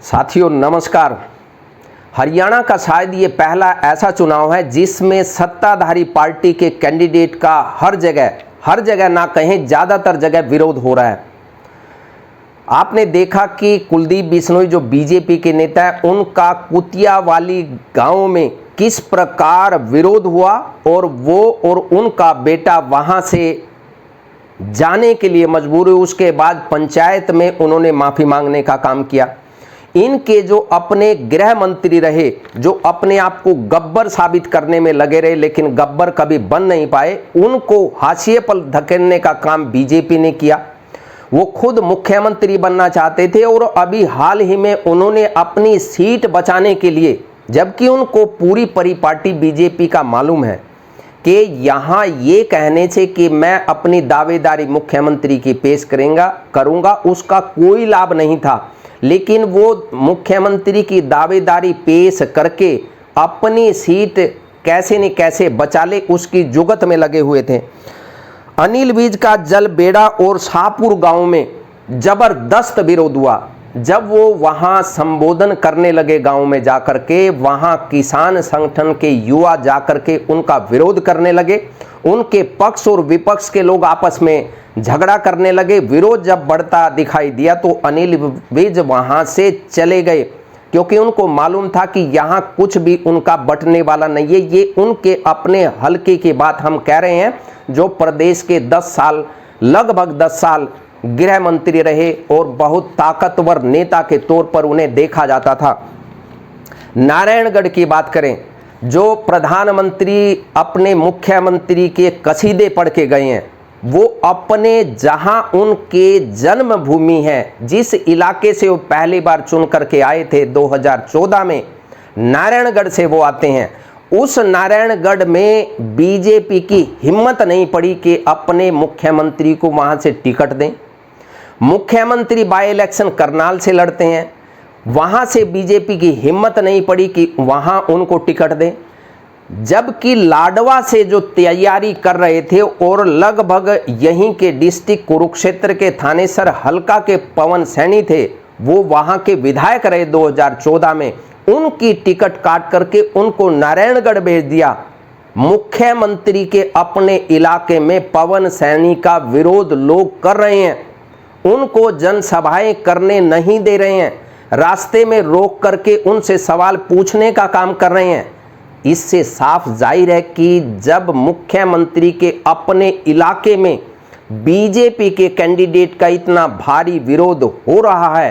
साथियों नमस्कार। हरियाणा का शायद ये पहला ऐसा चुनाव है जिसमें सत्ताधारी पार्टी के कैंडिडेट का हर जगह ना कहें ज़्यादातर जगह विरोध हो रहा है। आपने देखा कि कुलदीप बिश्नोई जो बीजेपी के नेता है, उनका कुतिया वाली गांव में किस प्रकार विरोध हुआ और वो और उनका बेटा वहां से जाने के लिए मजबूर हुए। उसके बाद पंचायत में उन्होंने माफ़ी मांगने का काम किया। इनके जो अपने गृह मंत्री रहे, जो अपने आप को गब्बर साबित करने में लगे रहे लेकिन गब्बर कभी बन नहीं पाए, उनको हाशिए पर धकेलने का काम बीजेपी ने किया। वो खुद मुख्यमंत्री बनना चाहते थे और अभी हाल ही में उन्होंने अपनी सीट बचाने के लिए, जबकि उनको पूरी परिपाटी बीजेपी का मालूम है कि यहाँ ये कहने से कि मैं अपनी दावेदारी मुख्यमंत्री की पेश करूँगा, उसका कोई लाभ नहीं था। लेकिन वो मुख्यमंत्री की दावेदारी पेश करके अपनी सीट कैसे न कैसे बचा ले, उसकी जुगत में लगे हुए थे। अनिल विज का जलबेड़ा और शाहपुर गांव में जबरदस्त विरोध हुआ। जब वो वहां संबोधन करने लगे गांव में जाकर के, वहां किसान संगठन के युवा जाकर के उनका विरोध करने लगे। उनके पक्ष और विपक्ष के लोग आपस में झगड़ा करने लगे। विरोध जब बढ़ता दिखाई दिया तो अनिल विज वहां से चले गए, क्योंकि उनको मालूम था कि यहाँ कुछ भी उनका बटने वाला नहीं है। ये उनके अपने हलके की बात हम कह रहे हैं, जो प्रदेश के 10 साल लगभग 10 साल गृह मंत्री रहे और बहुत ताकतवर नेता के तौर पर उन्हें देखा जाता था। नारायणगढ़ की बात करें, जो प्रधानमंत्री अपने मुख्यमंत्री के कसीदे पढ़ के गए हैं, वो अपने जहां उनके जन्मभूमि है, जिस इलाके से वो पहली बार चुन करके आए थे 2014 में, नारायणगढ़ से वो आते हैं। उस नारायणगढ़ में बीजेपी की हिम्मत नहीं पड़ी कि अपने मुख्यमंत्री को वहां से टिकट दें। मुख्यमंत्री बाय इलेक्शन करनाल से लड़ते हैं, वहां से बीजेपी की हिम्मत नहीं पड़ी कि वहां उनको टिकट दें। जबकि लाडवा से जो तैयारी कर रहे थे और लगभग यहीं के डिस्ट्रिक्ट कुरुक्षेत्र के थानेसर हल्का के पवन सैनी थे, वो वहां के विधायक रहे 2014 में, उनकी टिकट काट करके उनको नारायणगढ़ भेज दिया। मुख्यमंत्री के अपने इलाके में पवन सैनी का विरोध लोग कर रहे हैं, उनको जनसभाएं करने नहीं दे रहे हैं, रास्ते में रोक करके उनसे सवाल पूछने का काम कर रहे हैं। इससे साफ जाहिर है कि जब मुख्यमंत्री के अपने इलाके में बीजेपी के कैंडिडेट का इतना भारी विरोध हो रहा है,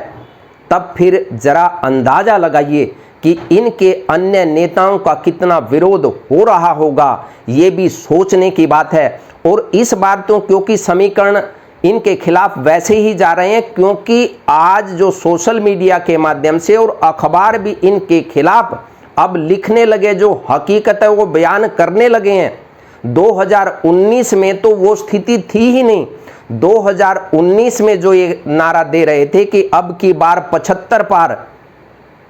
तब फिर जरा अंदाजा लगाइए कि इनके अन्य नेताओं का कितना विरोध हो रहा होगा। ये भी सोचने की बात है। और इस बार तो क्योंकि समीकरण इनके खिलाफ वैसे ही जा रहे हैं, क्योंकि आज जो सोशल मीडिया के माध्यम से और अखबार भी इनके खिलाफ अब लिखने लगे, जो हकीकत है वो बयान करने लगे हैं। 2019 में तो वो स्थिति थी ही नहीं। 2019 में जो ये नारा दे रहे थे कि अब की बार 75 पार,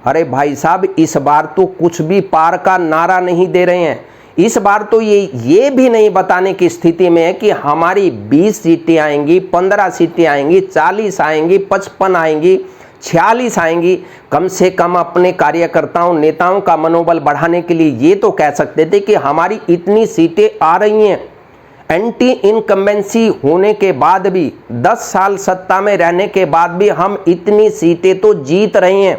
अरे भाई साहब इस बार तो कुछ भी पार का नारा नहीं दे रहे हैं। इस बार तो ये भी नहीं बताने की स्थिति में है कि हमारी 20 सीटें आएंगी, 15 सीटें आएंगी, 40 आएंगी, 55 आएंगी, 46 आएंगी। कम से कम अपने कार्यकर्ताओं नेताओं का मनोबल बढ़ाने के लिए ये तो कह सकते थे कि हमारी इतनी सीटें आ रही हैं। एंटी इनकम्बेंसी होने के बाद भी, 10 साल सत्ता में रहने के बाद भी हम इतनी सीटें तो जीत रहे हैं।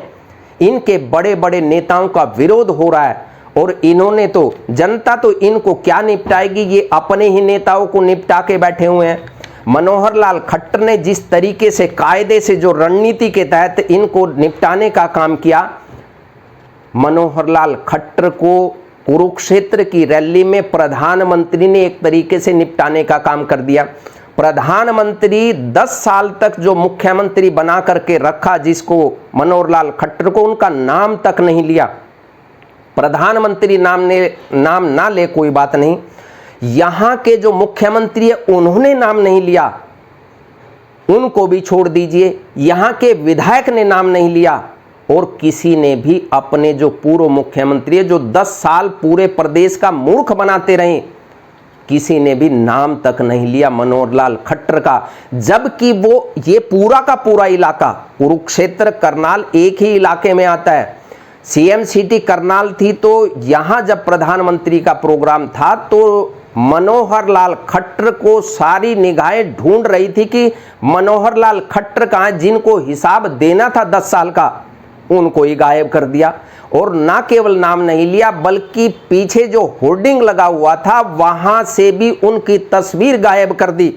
इनके बड़े बड़े नेताओं का विरोध हो रहा है और इन्होंने तो, जनता तो इनको क्या निपटाएगी, ये अपने ही नेताओं को निपटा के बैठे हुए हैं। मनोहर लाल खट्टर ने जिस तरीके से कायदे से जो रणनीति के तहत इनको निपटाने का काम किया, मनोहर लाल खट्टर को कुरुक्षेत्र की रैली में प्रधानमंत्री ने एक तरीके से निपटाने का काम कर दिया। प्रधानमंत्री 10 साल तक जो मुख्यमंत्री बना करके रखा, जिसको मनोहर लाल खट्टर को, उनका नाम तक नहीं लिया। प्रधानमंत्री नाम ना ले कोई बात नहीं, यहाँ के जो मुख्यमंत्री है उन्होंने नाम नहीं लिया, उनको भी छोड़ दीजिए। यहाँ के विधायक ने नाम नहीं लिया और किसी ने भी अपने जो पूर्व मुख्यमंत्री है, जो 10 साल पूरे प्रदेश का मूर्ख बनाते रहे, किसी ने भी नाम तक नहीं लिया मनोहर लाल खट्टर का, जबकि वो ये पूरा का पूरा इलाका कुरुक्षेत्र करनाल एक ही इलाके में आता है। सीएम सिटी करनाल थी, तो यहाँ जब प्रधानमंत्री का प्रोग्राम था तो मनोहर लाल खट्टर को सारी निगाहें ढूंढ रही थी कि मनोहर लाल खट्टर कहाँ, जिनको हिसाब देना था 10 साल का उनको ही गायब कर दिया। और ना केवल नाम नहीं लिया बल्कि पीछे जो होर्डिंग लगा हुआ था वहां से भी उनकी तस्वीर गायब कर दी।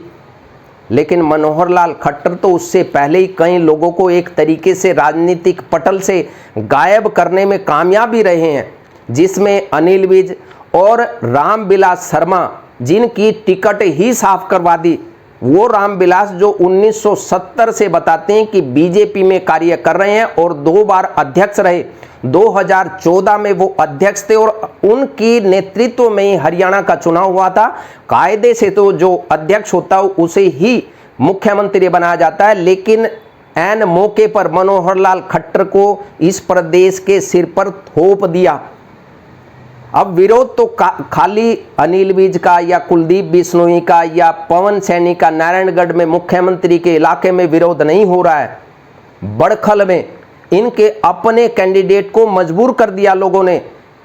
लेकिन मनोहर लाल खट्टर तो उससे पहले ही कई लोगों को एक तरीके से राजनीतिक पटल से गायब करने में कामयाब भी रहे हैं, जिसमें अनिल विज और रामविलास शर्मा, जिनकी टिकट ही साफ करवा दी। वो रामविलास जो 1970 से बताते हैं कि बीजेपी में कार्य कर रहे हैं और 2 बार अध्यक्ष रहे। 2014 में वो अध्यक्ष थे और उनकी नेतृत्व में ही हरियाणा का चुनाव हुआ था। कायदे से तो जो अध्यक्ष होता है उसे ही मुख्यमंत्री बनाया जाता है, लेकिन ऐन मौके पर मनोहर लाल खट्टर को इस प्रदेश के सिर पर थोप दिया। अब विरोध तो खाली अनिल विज का या कुलदीप बिश्नोई का या पवन सैनी का नारायणगढ़ में मुख्यमंत्री के इलाके में विरोध नहीं हो रहा है, बड़खल में इनके अपने कैंडिडेट को मजबूर कर दिया लोगों ने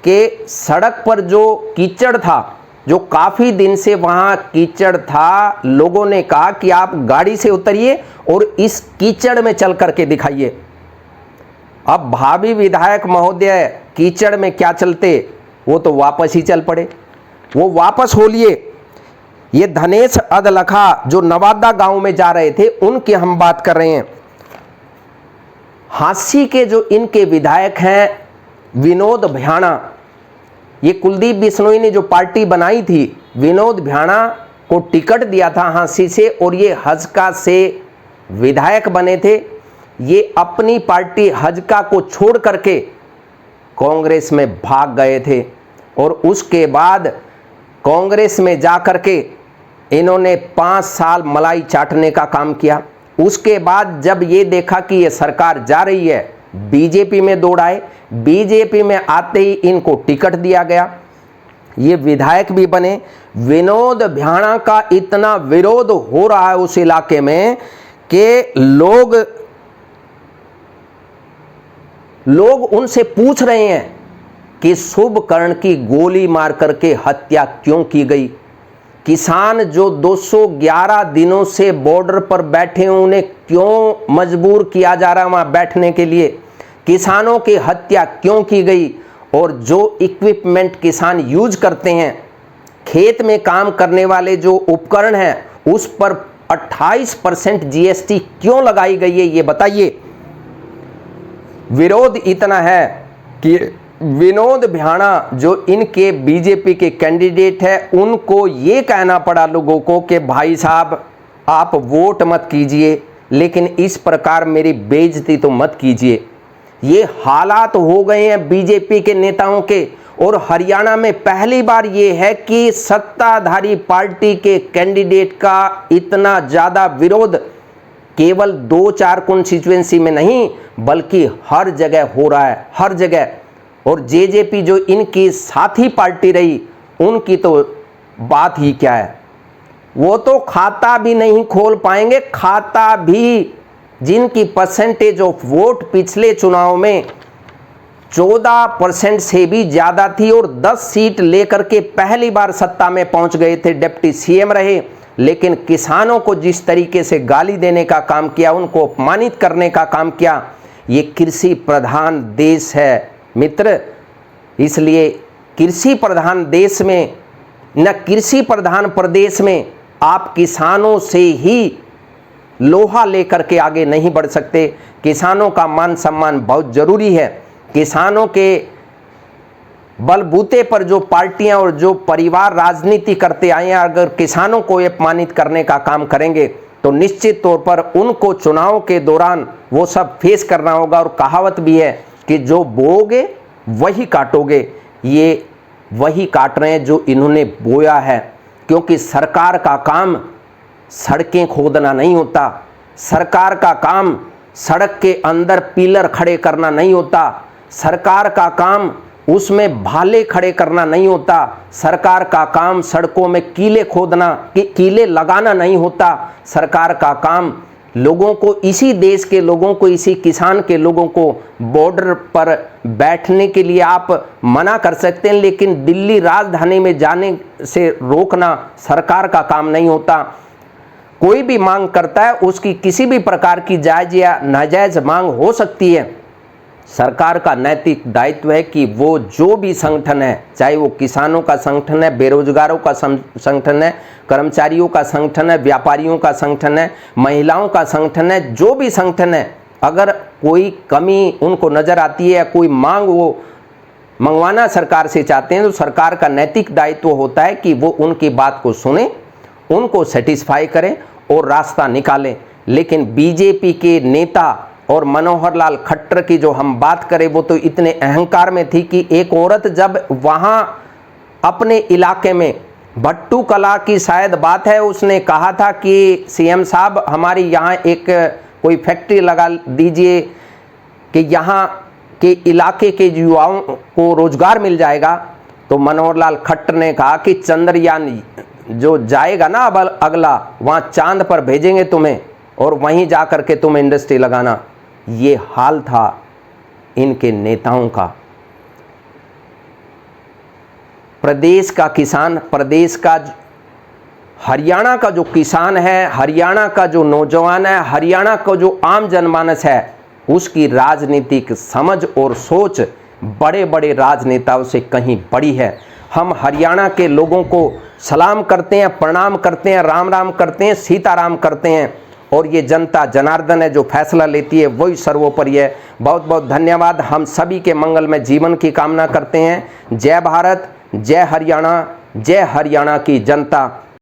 कि सड़क पर जो कीचड़ था, जो काफ़ी दिन से वहाँ कीचड़ था, लोगों ने कहा कि आप गाड़ी से उतरिए और इस कीचड़ में चल करके दिखाइए। अब भावी विधायक महोदय कीचड़ में क्या चलते, वो तो वापस ही चल पड़े, वो वापस हो लिए। ये धनेश अदलखा जो नवादा गांव में जा रहे थे उनकी हम बात कर रहे हैं। हांसी के जो इनके विधायक हैं विनोद भ्याणा, ये कुलदीप बिश्नोई ने जो पार्टी बनाई थी, विनोद भ्याणा को टिकट दिया था हांसी से और ये हजका से विधायक बने थे। ये अपनी पार्टी हजका को छोड़ करके कांग्रेस में भाग गए थे और उसके बाद कांग्रेस में जा करके इन्होंने 5 साल मलाई चाटने का काम किया। उसके बाद जब ये देखा कि ये सरकार जा रही है, बीजेपी में दौड़ आए। बीजेपी में आते ही इनको टिकट दिया गया, ये विधायक भी बने। विनोद भ्याणा का इतना विरोध हो रहा है उस इलाके में कि लोग उनसे पूछ रहे हैं कि शुभकर्ण की गोली मार करके हत्या क्यों की गई। किसान जो 211 दिनों से बॉर्डर पर बैठे हैं उन्हें क्यों मजबूर किया जा रहा है वहां बैठने के लिए, किसानों की हत्या क्यों की गई। और जो इक्विपमेंट किसान यूज करते हैं, खेत में काम करने वाले जो उपकरण हैं उस पर 28% जीएसटी क्यों लगाई गई है, ये बताइए। विरोध इतना है कि विनोद भ्याणा जो इनके बीजेपी के कैंडिडेट है उनको ये कहना पड़ा लोगों को कि भाई साहब आप वोट मत कीजिए, लेकिन इस प्रकार मेरी बेइज्जती तो मत कीजिए। ये हालात हो गए हैं बीजेपी के नेताओं के। और हरियाणा में पहली बार ये है कि सत्ताधारी पार्टी के कैंडिडेट का इतना ज़्यादा विरोध केवल 2-4 कॉन्स्टिट्यूएंसी में नहीं बल्कि हर जगह हो रहा है, हर जगह। और जेजेपी जो इनकी साथी पार्टी रही उनकी तो बात ही क्या है, वो तो खाता भी नहीं खोल पाएंगे। खाता भी, जिनकी परसेंटेज ऑफ वोट पिछले चुनाव में 14% से भी ज़्यादा थी और 10 सीट लेकर के पहली बार सत्ता में पहुंच गए थे, डिप्टी सीएम रहे, लेकिन किसानों को जिस तरीके से गाली देने का काम किया, उनको अपमानित करने का काम किया। ये कृषि प्रधान देश है मित्र, इसलिए कृषि प्रधान देश में न कृषि प्रधान प्रदेश में आप किसानों से ही लोहा लेकर के आगे नहीं बढ़ सकते। किसानों का मान सम्मान बहुत जरूरी है। किसानों के बलबूते पर जो पार्टियां और जो परिवार राजनीति करते आए हैं, अगर किसानों को अपमानित करने का काम करेंगे तो निश्चित तौर पर उनको चुनाव के दौरान वो सब फेस करना होगा। और कहावत भी है कि जो बोओगे वही काटोगे। ये वही काट रहे हैं जो इन्होंने बोया है, क्योंकि सरकार का काम सड़कें खोदना नहीं होता, सरकार का काम सड़क के अंदर पिलर खड़े करना नहीं होता, सरकार का काम उसमें भाले खड़े करना नहीं होता। सरकार का काम सड़कों में कीले खोदना, कीले लगाना नहीं होता। सरकार का काम लोगों को, इसी देश के लोगों को, इसी किसान के लोगों को बॉर्डर पर बैठने के लिए आप मना कर सकते हैं, लेकिन दिल्ली राजधानी में जाने से रोकना सरकार का काम नहीं होता। कोई भी मांग करता है, उसकी किसी भी प्रकार की जायज़ या नाजायज़ मांग हो सकती है। सरकार का नैतिक दायित्व है कि वो जो भी संगठन है, चाहे वो किसानों का संगठन है, बेरोजगारों का संगठन है, कर्मचारियों का संगठन है, व्यापारियों का संगठन है, महिलाओं का संगठन है, जो भी संगठन है, अगर कोई कमी उनको नज़र आती है या कोई मांग वो मंगवाना सरकार से चाहते हैं, तो सरकार का नैतिक दायित्व होता है कि वो उनकी बात को सुने, उनको सेटिस्फाई करें और रास्ता निकालें। लेकिन बीजेपी के नेता और मनोहर लाल खट्टर की जो हम बात करें, वो तो इतने अहंकार में थी कि एक औरत जब वहाँ अपने इलाके में, भट्टू कला की शायद बात है, उसने कहा था कि सीएम साहब हमारी यहाँ एक कोई फैक्ट्री लगा दीजिए कि यहाँ के इलाके के युवाओं को रोजगार मिल जाएगा। तो मनोहर लाल खट्टर ने कहा कि चंद्रयान जो जाएगा ना अब अगला, वहाँ चांद पर भेजेंगे तुम्हें और वहीं जा कर के तुम इंडस्ट्री लगाना। ये हाल था इनके नेताओं का। प्रदेश का किसान, प्रदेश का हरियाणा का जो किसान है, हरियाणा का जो नौजवान है, हरियाणा का जो आम जनमानस है, उसकी राजनीतिक समझ और सोच बड़े बड़े राजनेताओं से कहीं बड़ी है। हम हरियाणा के लोगों को सलाम करते हैं, प्रणाम करते हैं, राम राम करते हैं, सीताराम करते हैं, और ये जनता जनार्दन है जो फैसला लेती है, वही सर्वोपरि है। बहुत बहुत धन्यवाद। हम सभी के मंगल में जीवन की कामना करते हैं। जय भारत, जय हरियाणा, जय हरियाणा की जनता।